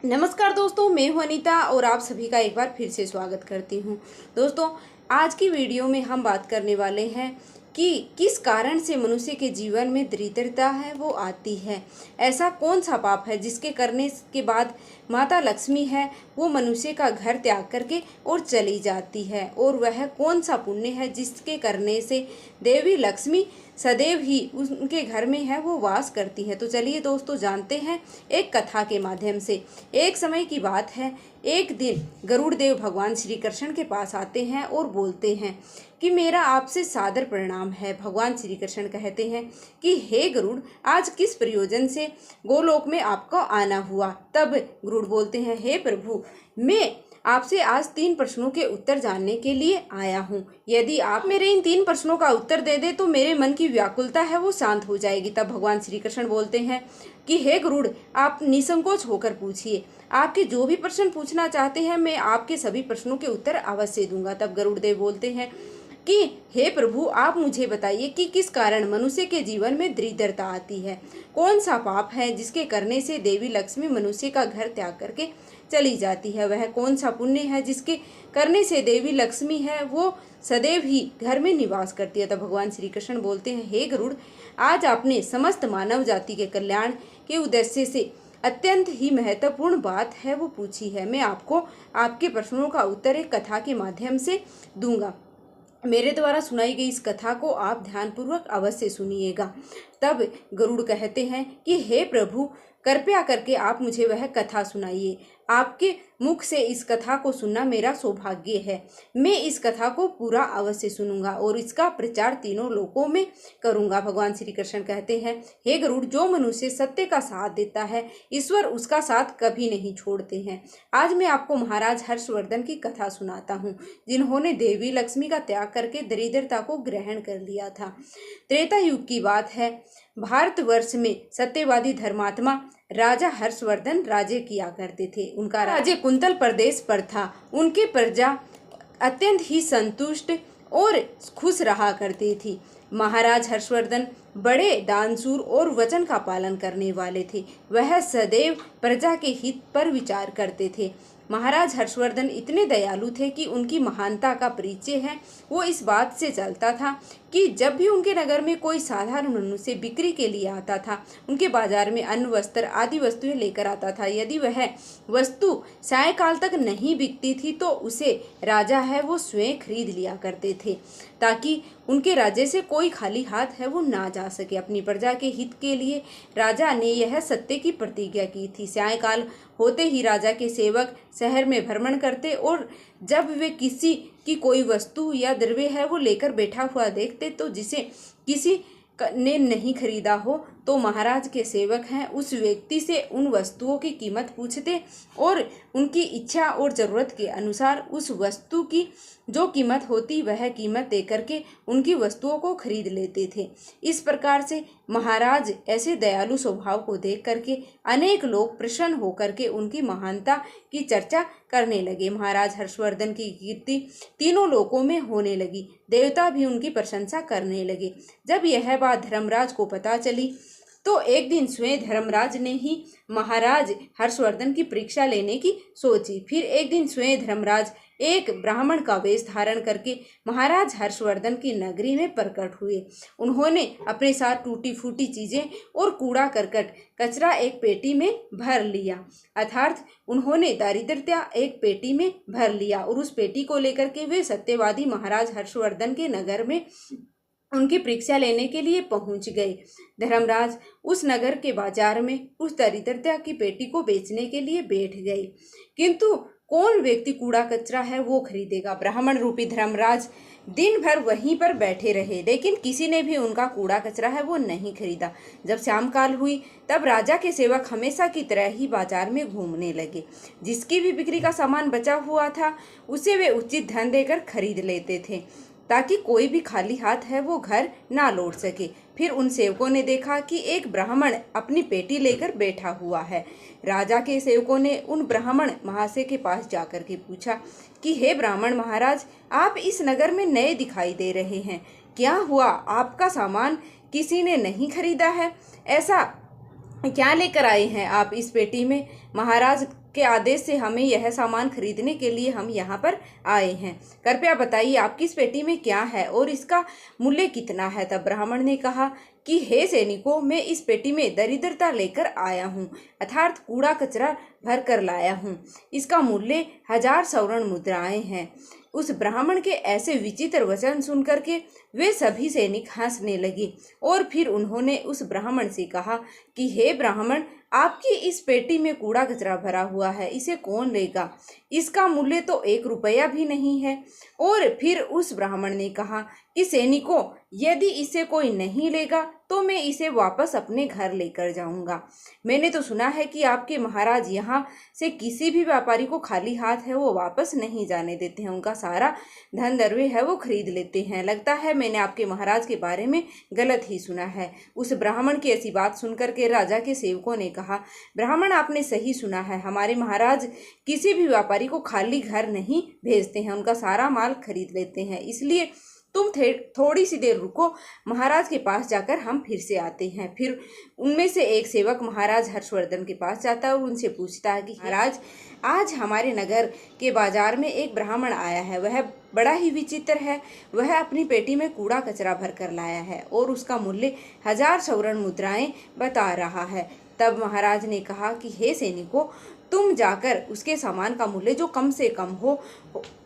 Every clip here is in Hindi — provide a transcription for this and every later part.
नमस्कार दोस्तों, मैं हूं अनीता और आप सभी का एक बार फिर से स्वागत करती हूं। दोस्तों, आज की वीडियो में हम बात करने वाले हैं कि किस कारण से मनुष्य के जीवन में दरिद्रता है वो आती है। ऐसा कौन सा पाप है जिसके करने के बाद माता लक्ष्मी है वो मनुष्य का घर त्याग करके और चली जाती है, और वह कौन सा पुण्य है जिसके करने से देवी लक्ष्मी सदैव ही उनके घर में है वो वास करती है। तो चलिए दोस्तों, जानते हैं एक कथा के माध्यम से। एक समय की बात है, एक दिन गरुड़ देव भगवान श्री कृष्ण के पास आते हैं और बोलते हैं कि मेरा आपसे सादर प्रणाम है। भगवान श्री कृष्ण कहते हैं कि हे गरुड़, आज किस प्रयोजन से गोलोक में आपको आना हुआ। तब गरुड़ बोलते हैं, हे प्रभु, मैं आपसे आज 3 प्रश्नों के उत्तर जानने के लिए आया हूँ। यदि आप मेरे इन 3 प्रश्नों का उत्तर दे दे तो मेरे मन की व्याकुलता है वो शांत हो जाएगी। तब भगवान श्री कृष्ण बोलते हैं कि हे गरुड़, आप निसंकोच होकर पूछिए। आपके जो भी प्रश्न पूछना चाहते हैं मैं आपके सभी प्रश्नों के उत्तर अवश्य दूंगा। तब गरुड़ देव बोलते हैं कि हे प्रभु, आप मुझे बताइए कि किस कारण मनुष्य के जीवन में दरिद्रता आती है। कौन सा पाप है जिसके करने से देवी लक्ष्मी मनुष्य का घर त्याग करके चली जाती है। वह कौन सा पुण्य है जिसके करने से देवी लक्ष्मी है वो सदैव ही घर में निवास करती है। तब भगवान श्री कृष्ण बोलते हैं, हे गरुड़, आज आपने समस्त मानव जाति के कल्याण के उद्देश्य से अत्यंत ही महत्वपूर्ण बात है वो पूछी है। मैं आपको आपके प्रश्नों का उत्तर एक कथा के माध्यम से दूंगा। मेरे द्वारा सुनाई गई इस कथा को आप ध्यानपूर्वक अवश्य सुनिएगा। तब गरुड़ कहते हैं कि हे प्रभु, कृपया करके आप मुझे वह कथा सुनाइए। आपके मुख से इस कथा को सुनना मेरा सौभाग्य है। मैं इस कथा को पूरा अवश्य सुनूंगा और इसका प्रचार तीनों लोकों में करूंगा। भगवान श्री कृष्ण कहते हैं, हे गरुड़, जो मनुष्य सत्य का साथ देता है ईश्वर उसका साथ कभी नहीं छोड़ते हैं। आज मैं आपको महाराज हर्षवर्धन की कथा सुनाता हूँ, जिन्होंने देवी लक्ष्मी का त्याग करके दरिद्रता को ग्रहण कर लिया था। त्रेता युग की बात है। भारतवर्ष में सत्यवादी धर्मात्मा राजा हर्षवर्धन राज्य किया करते थे। उनका राज्य कुंतल प्रदेश पर था। उनकी प्रजा अत्यंत ही संतुष्ट और खुश रहा करती थी। महाराज हर्षवर्धन बड़े दानशूर और वचन का पालन करने वाले थे। वह सदैव प्रजा के हित पर विचार करते थे। महाराज हर्षवर्धन इतने दयालु थे कि उनकी महानता का परिचय है वो इस बात से चलता था कि जब भी उनके नगर में कोई साधारण मनुष्य बिक्री के लिए आता था, उनके बाजार में अन्न, वस्त्र आदि वस्तुएं लेकर आता था। यदि वह वस्तु सायंकाल तक नहीं बिकती थी तो उसे राजा है वो स्वयं खरीद लिया करते थे, ताकि उनके राज्य से कोई खाली हाथ है वो ना जा सके। अपनी प्रजा के हित के लिए राजा ने यह सत्य की प्रतिज्ञा की थी। सायंकाल होते ही राजा के सेवक शहर में भ्रमण करते और जब वे किसी की कोई वस्तु या द्रव्य है वो लेकर बैठा हुआ देखते तो जिसे किसी ने नहीं खरीदा हो तो महाराज के सेवक हैं उस व्यक्ति से उन वस्तुओं की कीमत पूछते और उनकी इच्छा और ज़रूरत के अनुसार उस वस्तु की जो कीमत होती वह कीमत देकर के उनकी वस्तुओं को खरीद लेते थे। इस प्रकार से महाराज ऐसे दयालु स्वभाव को देख करके अनेक लोग प्रसन्न होकर के उनकी महानता की चर्चा करने लगे। महाराज हर्षवर्धन की कीर्ति तीनों लोकों में होने लगी। देवता भी उनकी प्रशंसा करने लगे। जब यह बात धर्मराज को पता चली तो एक दिन स्वयं धर्मराज ने ही महाराज हर्षवर्धन की परीक्षा लेने की सोची। फिर एक दिन स्वयं धर्मराज एक ब्राह्मण का वेश धारण करके महाराज हर्षवर्धन की नगरी में प्रकट हुए। उन्होंने अपने साथ टूटी फूटी चीजें और कूड़ा करकट कचरा एक पेटी में भर लिया, अर्थात उन्होंने दारिद्र्यता एक पेटी में भर लिया और उस पेटी को लेकर के वे सत्यवादी महाराज हर्षवर्धन के नगर में उनकी परीक्षा लेने के लिए पहुंच गए। धर्मराज उस नगर के बाजार में उस दरिद्रता की पेटी को बेचने के लिए बैठ गए, किंतु कौन व्यक्ति कूड़ा कचरा है वो खरीदेगा। ब्राह्मण रूपी धर्मराज दिन भर वहीं पर बैठे रहे, लेकिन किसी ने भी उनका कूड़ा कचरा है वो नहीं खरीदा। जब शाम काल हुई तब राजा के सेवक हमेशा की तरह ही बाजार में घूमने लगे। जिसकी भी बिक्री का सामान बचा हुआ था उसे वे उचित धन देकर खरीद लेते थे, ताकि कोई भी खाली हाथ है वो घर ना लौट सके। फिर उन सेवकों ने देखा कि एक ब्राह्मण अपनी पेटी लेकर बैठा हुआ है। राजा के सेवकों ने उन ब्राह्मण महाशय के पास जाकर के पूछा कि हे ब्राह्मण महाराज, आप इस नगर में नए दिखाई दे रहे हैं, क्या हुआ? आपका सामान किसी ने नहीं खरीदा है? ऐसा क्या लेकर आए हैं आप इस पेटी में? महाराज के आदेश से हमें यह सामान खरीदने के लिए हम यहाँ पर आए हैं। कृपया बताइए आपकी इस पेटी में क्या है और इसका मूल्य कितना है? तब ब्राह्मण ने कहा कि हे सैनिकों, मैं इस पेटी में दरिद्रता लेकर आया हूँ, अर्थात कूड़ा कचरा भर कर लाया हूँ। इसका मूल्य 1000 स्वर्ण मुद्राएं हैं। उस ब्राह्मण के ऐसे विचित्र वचन सुनकर के वे सभी सैनिक हंसने लगे और फिर उन्होंने उस ब्राह्मण से कहा कि हे ब्राह्मण, आपकी इस पेटी में कूड़ा कचरा भरा हुआ है, इसे कौन लेगा? इसका मूल्य तो 1 रुपया भी नहीं है। और फिर उस ब्राह्मण ने कहा कि सैनिकों, यदि इसे कोई नहीं लेगा तो मैं इसे वापस अपने घर लेकर जाऊंगा। मैंने तो सुना है कि आपके महाराज यहाँ से किसी भी व्यापारी को खाली हाथ है वो वापस नहीं जाने देते हैं, उनका सारा धन दरवे है वो खरीद लेते हैं। लगता है मैंने आपके महाराज के बारे में गलत ही सुना है। उस ब्राह्मण की ऐसी बात सुनकर के राजा के सेवकों ने कहा, ब्राह्मण, आपने सही सुना है, हमारे महाराज किसी भी व्यापारी को खाली घर नहीं भेजते हैं, उनका सारा माल खरीद लेते हैं। इसलिए तुम थोड़ी सी देर रुको, महाराज के पास जाकर हम फिर से आते हैं। फिर उनमें से एक सेवक महाराज हर्षवर्धन के पास जाता है और उनसे पूछता है कि महाराज, आज हमारे नगर के बाजार में एक ब्राह्मण आया है, वह बड़ा ही विचित्र है। वह अपनी पेटी में कूड़ा कचरा भर कर लाया है और उसका मूल्य 1000 स्वर्ण मुद्राएं बता रहा है। तब महाराज ने कहा कि हे सैनिकों, तुम जाकर उसके सामान का मूल्य जो कम से कम हो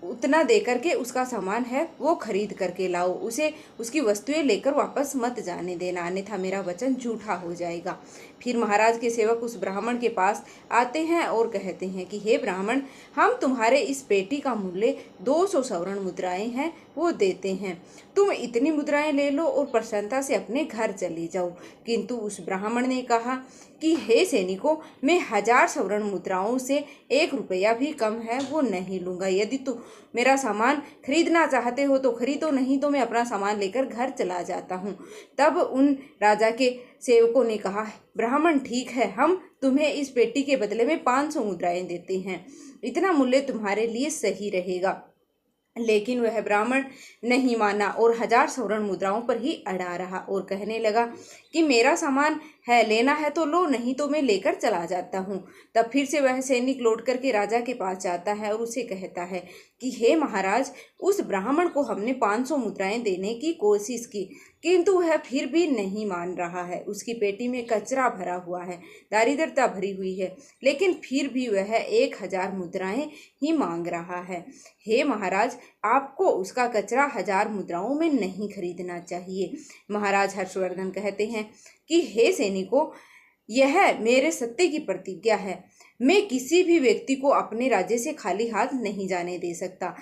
उतना दे करके उसका सामान है वो खरीद करके लाओ, उसे उसकी वस्तुएं लेकर वापस मत जाने देना, अन्यथा मेरा वचन झूठा हो जाएगा। फिर महाराज के सेवक उस ब्राह्मण के पास आते हैं और कहते हैं कि हे ब्राह्मण, हम तुम्हारे इस पेटी का मूल्य 200 स्वर्ण मुद्राएं हैं वो देते हैं, तुम इतनी मुद्राएं ले लो और प्रसन्नता से अपने घर चले जाओ। किंतु उस ब्राह्मण ने कहा कि हे सैनिकों, मैं 1000 स्वर्ण मुद्राओं से 1 रुपया भी कम है वो नहीं लूँगा। यदि तुम मेरा सामान खरीदना चाहते हो तो खरीदो, नहीं तो मैं अपना सामान लेकर घर चला जाता हूँ। तब उन राजा के सेवकों ने कहा, ब्राह्मण ठीक है, हम तुम्हें इस पेटी के बदले में 500 मुद्राएं देते हैं, इतना मूल्य तुम्हारे लिए सही रहेगा। लेकिन वह ब्राह्मण नहीं माना और 1000 स्वर्ण मुद्राओं पर ही अड़ा रहा और कहने लगा कि मेरा सामान है, लेना है तो लो, नहीं तो मैं लेकर चला जाता हूँ। तब फिर से वह सैनिक लौट करके राजा के पास जाता है और उसे कहता है कि हे महाराज, उस ब्राह्मण को हमने 500 मुद्राएं देने की कोशिश की, किंतु वह फिर भी नहीं मान रहा है। उसकी पेटी में कचरा भरा हुआ है, दारिद्रता भरी हुई है, लेकिन फिर भी वह 1000 मुद्राएं ही मांग रहा है। हे महाराज, आपको उसका कचरा 1000 मुद्राओं में नहीं खरीदना चाहिए। महाराज हर्षवर्धन कहते हैं कि हे सैनिकों, यह मेरे सत्य की प्रतिज्ञा है, मैं किसी भी व्यक्ति को अपने राज्य से खाली हाथ नहीं जाने दे सकता।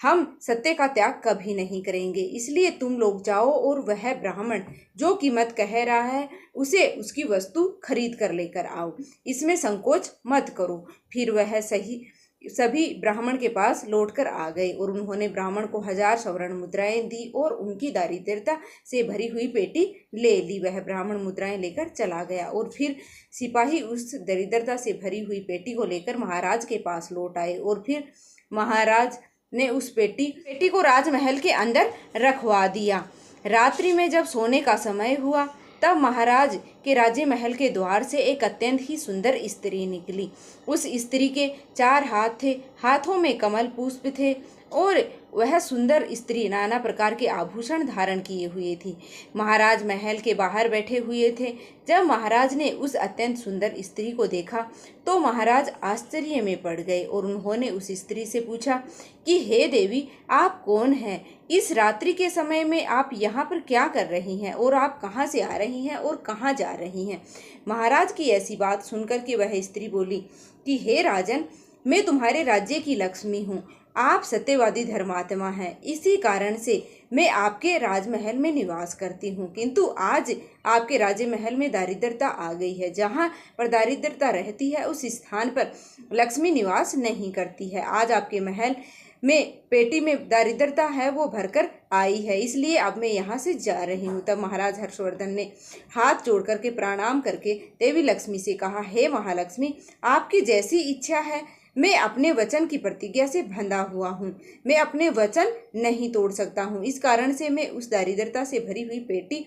हम सत्य का त्याग कभी नहीं करेंगे। इसलिए तुम लोग जाओ और वह ब्राह्मण जो कीमत कह रहा है उसे उसकी वस्तु खरीद कर लेकर आओ, इसमें संकोच मत करो। फिर वह सभी ब्राह्मण के पास लौटकर आ गए और उन्होंने ब्राह्मण को 1000 स्वर्ण मुद्राएं दी और उनकी दारिद्रता से भरी हुई पेटी ले ली। वह ब्राह्मण मुद्राएं लेकर चला गया और फिर सिपाही उस दरिद्रता से भरी हुई पेटी को लेकर महाराज के पास लौट आए और फिर महाराज ने उस पेटी को राजमहल के अंदर रखवा दिया। रात्रि में जब सोने का समय हुआ तब महाराज के राज्य महल के द्वार से एक अत्यंत ही सुंदर स्त्री निकली। उस स्त्री के 4 हाथ थे, हाथों में कमल पुष्प थे और वह सुंदर स्त्री नाना प्रकार के आभूषण धारण किए हुए थी। महाराज महल के बाहर बैठे हुए थे। जब महाराज ने उस अत्यंत सुंदर स्त्री को देखा तो महाराज आश्चर्य में पड़ गए और उन्होंने उस स्त्री से पूछा कि हे देवी, आप कौन हैं? इस रात्रि के समय में आप यहाँ पर क्या कर रही हैं और आप कहाँ से आ रही हैं और कहाँ जा रही हैं? महाराज की ऐसी बात सुनकर के वह स्त्री बोली कि हे राजन, मैं तुम्हारे राज्य की लक्ष्मी हूँ, आप सत्यवादी धर्मात्मा हैं, इसी कारण से मैं आपके राजमहल में निवास करती हूँ। किंतु आज आपके राजमहल में दारिद्रता आ गई है। जहाँ पर दारिद्रता रहती है उस स्थान पर लक्ष्मी निवास नहीं करती है। आज आपके महल में पेटी में दारिद्रता है वो भरकर आई है, इसलिए अब मैं यहाँ से जा रही हूँ। तब महाराज हर्षवर्धन ने हाथ जोड़ करके प्रणाम करके देवी लक्ष्मी से कहा, हे महालक्ष्मी, आपकी जैसी इच्छा है मैं अपने वचन की प्रतिज्ञा से बंधा हुआ हूँ। मैं अपने वचन नहीं तोड़ सकता हूँ। इस कारण से मैं उस दारिद्रता से भरी हुई पेटी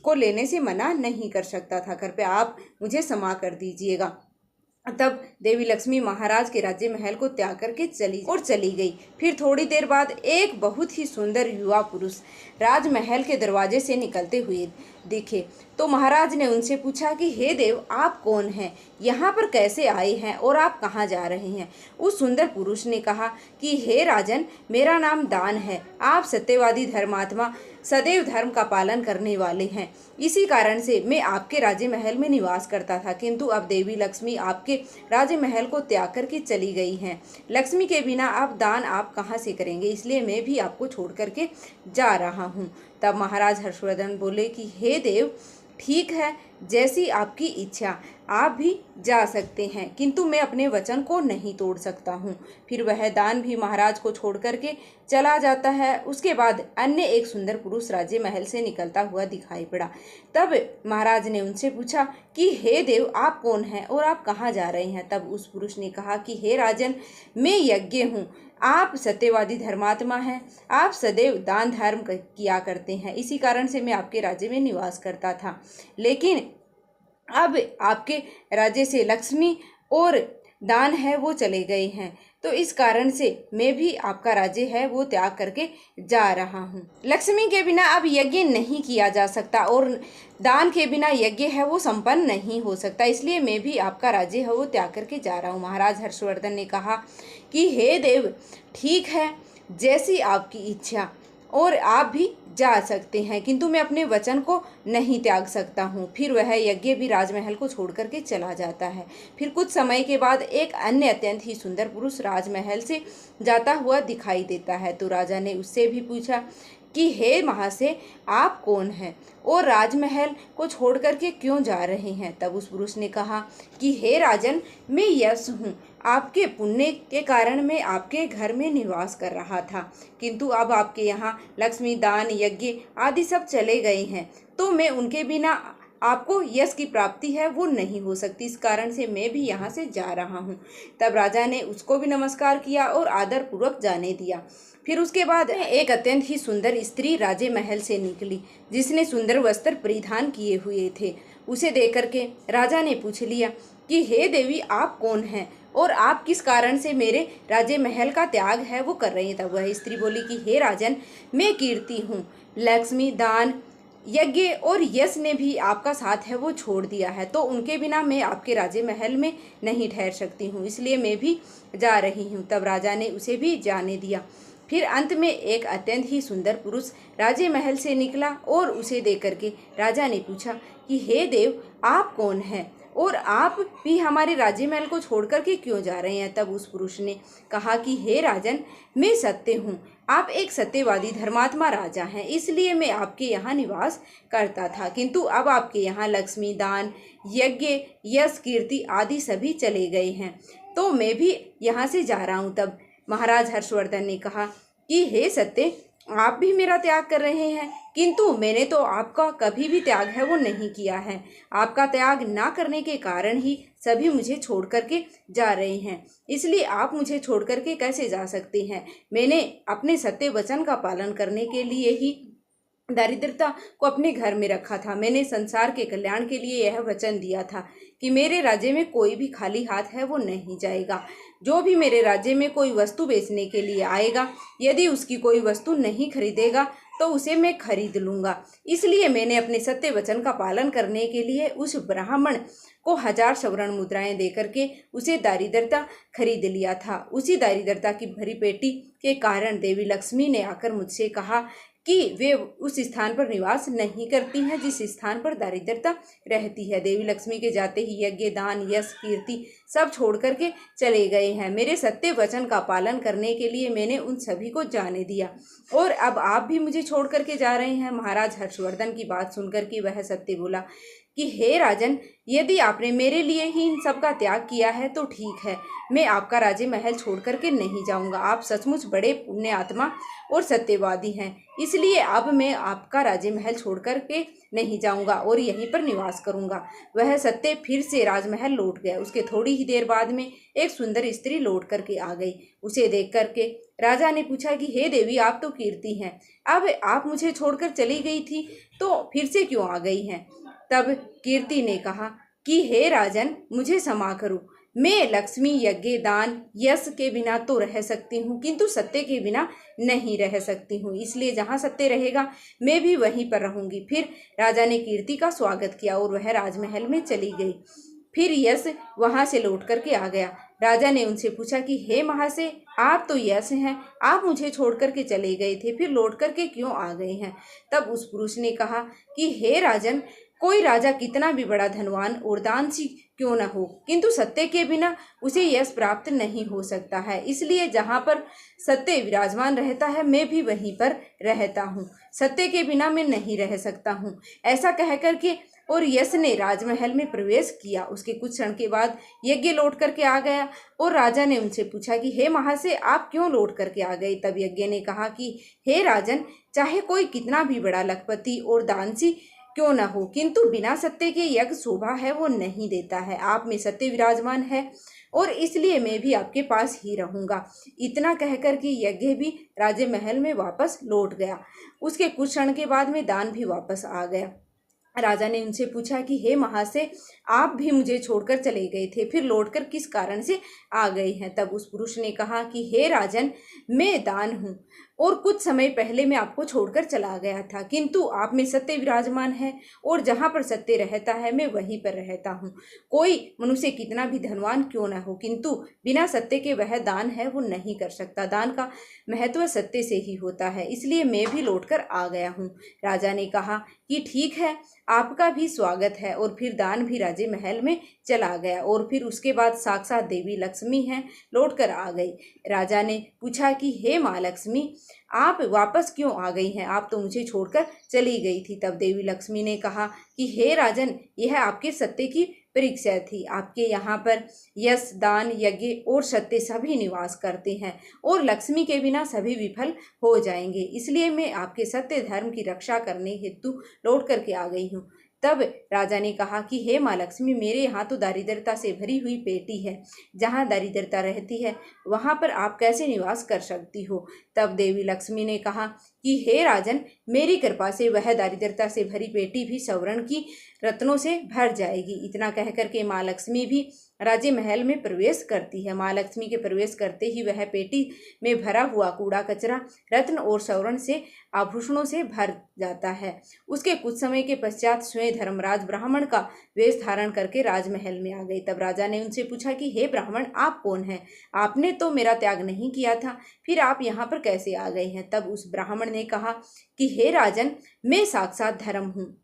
को लेने से मना नहीं कर सकता था। कृपया आप मुझे क्षमा कर दीजिएगा। तब देवी लक्ष्मी महाराज के राज्य महल को त्याग करके चली गई। फिर थोड़ी देर बाद एक बहुत ही सुंदर युवा पुरुष राजमहल के दरवाजे से निकलते हुए दिखे। तो महाराज ने उनसे पूछा कि हे देव, आप कौन हैं, यहाँ पर कैसे आए हैं और आप कहाँ जा रहे हैं। उस सुंदर पुरुष ने कहा कि हे राजन, मेरा नाम दान है। आप सत्यवादी धर्मात्मा, सदैव धर्म का पालन करने वाले हैं। इसी कारण से मैं आपके राज्य महल में निवास करता था, किंतु अब देवी लक्ष्मी आपके राज्य महल को त्याग करके चली गई हैं। लक्ष्मी के बिना अब दान आप कहाँ से करेंगे, इसलिए मैं भी आपको छोड़ करके जा रहा हूँ। तब महाराज हर्षवर्धन बोले कि हे देव, ठीक है, जैसी आपकी इच्छा, आप भी जा सकते हैं, किंतु मैं अपने वचन को नहीं तोड़ सकता हूँ। फिर वह दान भी महाराज को छोड़ करके चला जाता है। उसके बाद अन्य एक सुंदर पुरुष राज्य महल से निकलता हुआ दिखाई पड़ा। तब महाराज ने उनसे पूछा कि हे देव, आप कौन हैं और आप कहाँ जा रहे हैं। तब उस पुरुष ने कहा कि हे राजन, मैं यज्ञ हूँ। आप सत्यवादी धर्मात्मा हैं। आप सदैव दान धर्म किया करते हैं। इसी कारण से मैं आपके राज्य में निवास करता था, लेकिन अब आपके राज्य से लक्ष्मी और दान है वो चले गए हैं, तो इस कारण से मैं भी आपका राज्य है वो त्याग करके जा रहा हूँ। लक्ष्मी के बिना अब यज्ञ नहीं किया जा सकता और दान के बिना यज्ञ है वो संपन्न नहीं हो सकता, इसलिए मैं भी आपका राज्य है वो त्याग करके जा रहा हूँ। महाराज हर्षवर्धन ने कहा कि हे देव, ठीक है, जैसी आपकी इच्छा, और आप भी जा सकते हैं, किंतु मैं अपने वचन को नहीं त्याग सकता हूँ। फिर वह यज्ञ भी राजमहल को छोड़ करके चला जाता है। फिर कुछ समय के बाद एक अन्य अत्यंत ही सुंदर पुरुष राजमहल से जाता हुआ दिखाई देता है। तो राजा ने उससे भी पूछा कि हे महाशय, आप कौन हैं और राजमहल को छोड़ करके क्यों जा रहे हैं। तब उस पुरुष ने कहा कि हे राजन, मैं यश हूँ। आपके पुण्य के कारण मैं आपके घर में निवास कर रहा था, किंतु अब आपके यहाँ लक्ष्मी, दान, यज्ञ आदि सब चले गए हैं, तो मैं उनके बिना आपको यश की प्राप्ति है वो नहीं हो सकती। इस कारण से मैं भी यहाँ से जा रहा हूँ। तब राजा ने उसको भी नमस्कार किया और आदर पूर्वक जाने दिया। फिर उसके बाद एक अत्यंत ही सुंदर स्त्री राजे महल से निकली, जिसने सुंदर वस्त्र परिधान किए हुए थे। उसे देख करके राजा ने पूछ लिया कि हे देवी, आप कौन हैं और आप किस कारण से मेरे राज्य महल का त्याग है वो कर रही हैं। तब वह स्त्री बोली कि हे राजन, मैं कीर्ति हूँ। लक्ष्मी, दान, यज्ञ और यश ने भी आपका साथ है वो छोड़ दिया है, तो उनके बिना मैं आपके राज्य महल में नहीं ठहर सकती हूँ, इसलिए मैं भी जा रही हूँ। तब राजा ने उसे भी जाने दिया। फिर अंत में एक अत्यंत ही सुंदर पुरुष राज्य महल से निकला और उसे देख करके राजा ने पूछा कि हे देव, आप कौन हैं और आप भी हमारे राज्य महल को छोड़ करके क्यों जा रहे हैं। तब उस पुरुष ने कहा कि हे राजन, मैं सत्य हूँ। आप एक सत्यवादी धर्मात्मा राजा हैं, इसलिए मैं आपके यहाँ निवास करता था, किंतु अब आपके यहाँ लक्ष्मी, दान, यज्ञ, यश, कीर्ति आदि सभी चले गए हैं, तो मैं भी यहाँ से जा रहा हूँ। तब महाराज हर्षवर्धन ने कहा कि हे सत्य, आप भी मेरा त्याग कर रहे हैं, किंतु मैंने तो आपका कभी भी त्याग है वो नहीं किया है। आपका त्याग ना करने के कारण ही सभी मुझे छोड़ करके जा रहे हैं, इसलिए आप मुझे छोड़ करके कैसे जा सकते हैं। मैंने अपने सत्य वचन का पालन करने के लिए ही दारिद्रता को अपने घर में रखा था। मैंने संसार के कल्याण के लिए यह वचन दिया था कि मेरे राज्य में कोई भी खाली हाथ है वो नहीं जाएगा। जो भी मेरे राज्य में कोई वस्तु बेचने के लिए आएगा, यदि उसकी कोई वस्तु नहीं खरीदेगा तो उसे मैं खरीद लूँगा। इसलिए मैंने अपने सत्य वचन का पालन करने के लिए उस ब्राह्मण को 1000 स्वर्ण मुद्राएं देकर के उसे दारिद्रता खरीद लिया था। उसी दारिद्रता की भरी पेटी के कारण देवी लक्ष्मी ने आकर मुझसे कहा कि वे उस स्थान पर निवास नहीं करती हैं जिस स्थान पर दारिद्रता रहती है। देवी लक्ष्मी के जाते ही यज्ञ, दान, यश, कीर्ति सब छोड़ करके चले गए हैं। मेरे सत्य वचन का पालन करने के लिए मैंने उन सभी को जाने दिया, और अब आप भी मुझे छोड़ करके जा रहे हैं। महाराज हर्षवर्धन की बात सुनकर के वह सत्य बोला कि हे राजन, यदि आपने मेरे लिए ही इन सब का त्याग किया है तो ठीक है, मैं आपका राज्य महल छोड़ करके नहीं जाऊंगा। आप सचमुच बड़े पुण्य आत्मा और सत्यवादी हैं, इसलिए अब मैं आपका राज्य महल छोड़ करके नहीं जाऊंगा और यहीं पर निवास करूंगा। वह सत्य फिर से राजमहल लौट गया। उसके थोड़ी ही देर बाद में एक सुंदर स्त्री लौट करके आ गई। उसे देख करके राजा ने पूछा कि हे देवी, आप तो कीर्ति हैं, अब आप मुझे छोड़कर चली गई थी तो फिर से क्यों आ गई हैं? तब कीर्ति ने कहा कि हे राजन, मुझे क्षमा करो, मैं लक्ष्मी, यज्ञ, दान, यश के बिना तो रह सकती हूँ, किंतु सत्य के बिना नहीं रह सकती हूँ, इसलिए जहाँ सत्य रहेगा मैं भी वहीं पर रहूंगी। फिर राजा ने कीर्ति का स्वागत किया और वह राजमहल में चली गई। फिर यश वहां से लौट करके आ गया। राजा ने उनसे पूछा कि हे महाशय, आप तो यश हैं, आप मुझे छोड़ करके चले गए थे, फिर लौट करके क्यों आ गए हैं? तब उस पुरुष ने कहा कि हे राजन, कोई राजा कितना भी बड़ा धनवान और दानशी क्यों न हो, किंतु सत्य के बिना उसे यश प्राप्त नहीं हो सकता है, इसलिए जहाँ पर सत्य विराजमान रहता है मैं भी वहीं पर रहता हूँ, सत्य के बिना मैं नहीं रह सकता हूँ। ऐसा कह करके और यश ने राजमहल में प्रवेश किया। उसके कुछ क्षण के बाद यज्ञ लौट करके आ गया और राजा ने उनसे पूछा कि हे महाशय, आप क्यों लौट करके आ गए? तब यज्ञ ने कहा कि हे राजन, चाहे कोई कितना भी बड़ा लखपति और दानशी क्यों न हो, किंतु बिना सत्य के यज्ञ शोभा है वो नहीं देता है। आप में सत्य विराजमान है और इसलिए मैं भी आपके पास ही रहूंगा। इतना कहकर के यज्ञ भी राजमहल में वापस लौट गया। उसके कुछ क्षण के बाद में दान भी वापस आ गया। राजा ने उनसे पूछा कि हे महाशय, आप भी मुझे छोड़कर चले गए थे, फिर लौटकर किस कारण से आ गए हैं? तब उस पुरुष ने कहा कि हे राजन, मैं दान हूँ और कुछ समय पहले मैं आपको छोड़कर चला गया था, किंतु आप में सत्य विराजमान है और जहाँ पर सत्य रहता है मैं वहीं पर रहता हूँ। कोई मनुष्य कितना भी धनवान क्यों न हो, किंतु बिना सत्य के वह दान है वो नहीं कर सकता। दान का महत्व सत्य से ही होता है, इसलिए मैं भी लौटकर आ गया हूँ। राजा ने कहा कि ठीक है, आपका भी स्वागत है, और फिर दान भी राजे महल में चला गया और फिर उसके बाद साक्षात देवी लक्ष्मी हैं लौट कर आ गई। राजा ने पूछा कि हे माँ लक्ष्मी, आप वापस क्यों आ गई हैं? आप तो मुझे छोड़कर चली गई थी। तब देवी लक्ष्मी ने कहा कि हे राजन, यह आपके सत्य की परीक्षा थी। आपके यहाँ पर यश, दान, यज्ञ और सत्य सभी निवास करते हैं और लक्ष्मी के बिना सभी विफल हो जाएंगे, इसलिए मैं आपके सत्य धर्म की रक्षा करने हेतु लौट करके आ गई हूँ। तब राजा ने कहा कि हे माँ लक्ष्मी, मेरे यहाँ तो दारिद्रता से भरी हुई पेटी है, जहाँ दारिद्रता रहती है वहाँ पर आप कैसे निवास कर सकती हो? तब देवी लक्ष्मी ने कहा कि हे राजन, मेरी कृपा से वह दारिद्रता से भरी पेटी भी स्वर्ण की रत्नों से भर जाएगी। इतना कह करके माँ लक्ष्मी भी राज्य महल में प्रवेश करती है। माँ लक्ष्मी के प्रवेश करते ही वह पेटी में भरा हुआ कूड़ा कचरा रत्न और स्वर्ण से आभूषणों से भर जाता है। उसके कुछ समय के पश्चात स्वयं धर्मराज ब्राह्मण का वेश धारण करके राजमहल में आ गई। तब राजा ने उनसे पूछा कि हे ब्राह्मण, आप कौन हैं? आपने तो मेरा त्याग नहीं किया था, फिर आप यहाँ पर कैसे आ गए हैं? तब उस ब्राह्मण ने कहा कि हे राजन, मैं साक्षात धर्म हूँ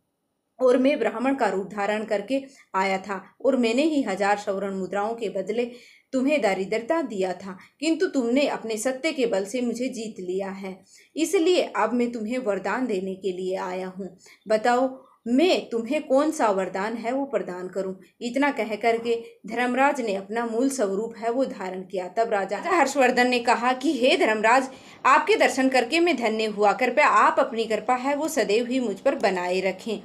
और मैं ब्राह्मण का रूप धारण करके आया था और मैंने ही 1000 स्वर्ण मुद्राओं के बदले तुम्हें दारिद्रता दिया था, किंतु तुमने अपने सत्य के बल से मुझे जीत लिया है, इसलिए अब मैं तुम्हें वरदान देने के लिए आया हूँ। बताओ, मैं तुम्हें कौन सा वरदान है वो प्रदान करूं? इतना कह करके धर्मराज ने अपना मूल स्वरूप है वो धारण किया। तब राजा हर्षवर्धन ने कहा कि हे धर्मराज, आपके दर्शन करके मैं धन्य हुआ, कृपया आप अपनी कृपा है वो सदैव ही मुझ पर बनाए रखें,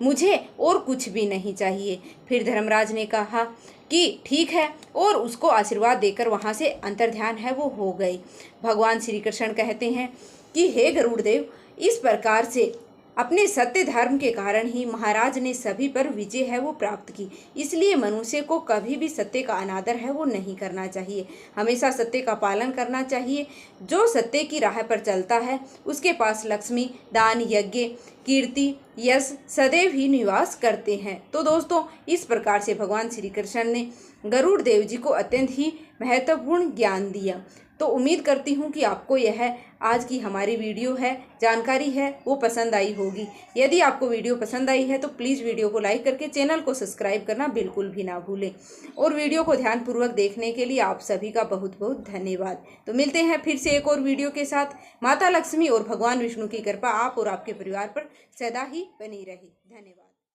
मुझे और कुछ भी नहीं चाहिए। फिर धर्मराज ने कहा कि ठीक है, और उसको आशीर्वाद देकर वहाँ से अंतर्ध्यान है वो हो गई। भगवान श्री कृष्ण कहते हैं कि हे गरुड़देव, इस प्रकार से अपने सत्य धर्म के कारण ही महाराज ने सभी पर विजय है वो प्राप्त की, इसलिए मनुष्य को कभी भी सत्य का अनादर है वो नहीं करना चाहिए, हमेशा सत्य का पालन करना चाहिए। जो सत्य की राह पर चलता है उसके पास लक्ष्मी, दान, यज्ञ, कीर्ति, यश सदैव ही निवास करते हैं। तो दोस्तों, इस प्रकार से भगवान श्री कृष्ण ने गरुड़ देव जी को अत्यंत ही महत्वपूर्ण ज्ञान दिया। तो उम्मीद करती हूँ कि आपको यह आज की हमारी वीडियो है, जानकारी है वो पसंद आई होगी। यदि आपको वीडियो पसंद आई है तो प्लीज़ वीडियो को लाइक करके चैनल को सब्सक्राइब करना बिल्कुल भी ना भूलें, और वीडियो को ध्यानपूर्वक देखने के लिए आप सभी का बहुत बहुत धन्यवाद। तो मिलते हैं फिर से एक और वीडियो के साथ। माता लक्ष्मी और भगवान विष्णु की कृपा आप और आपके परिवार पर सदा ही बनी रहे। धन्यवाद।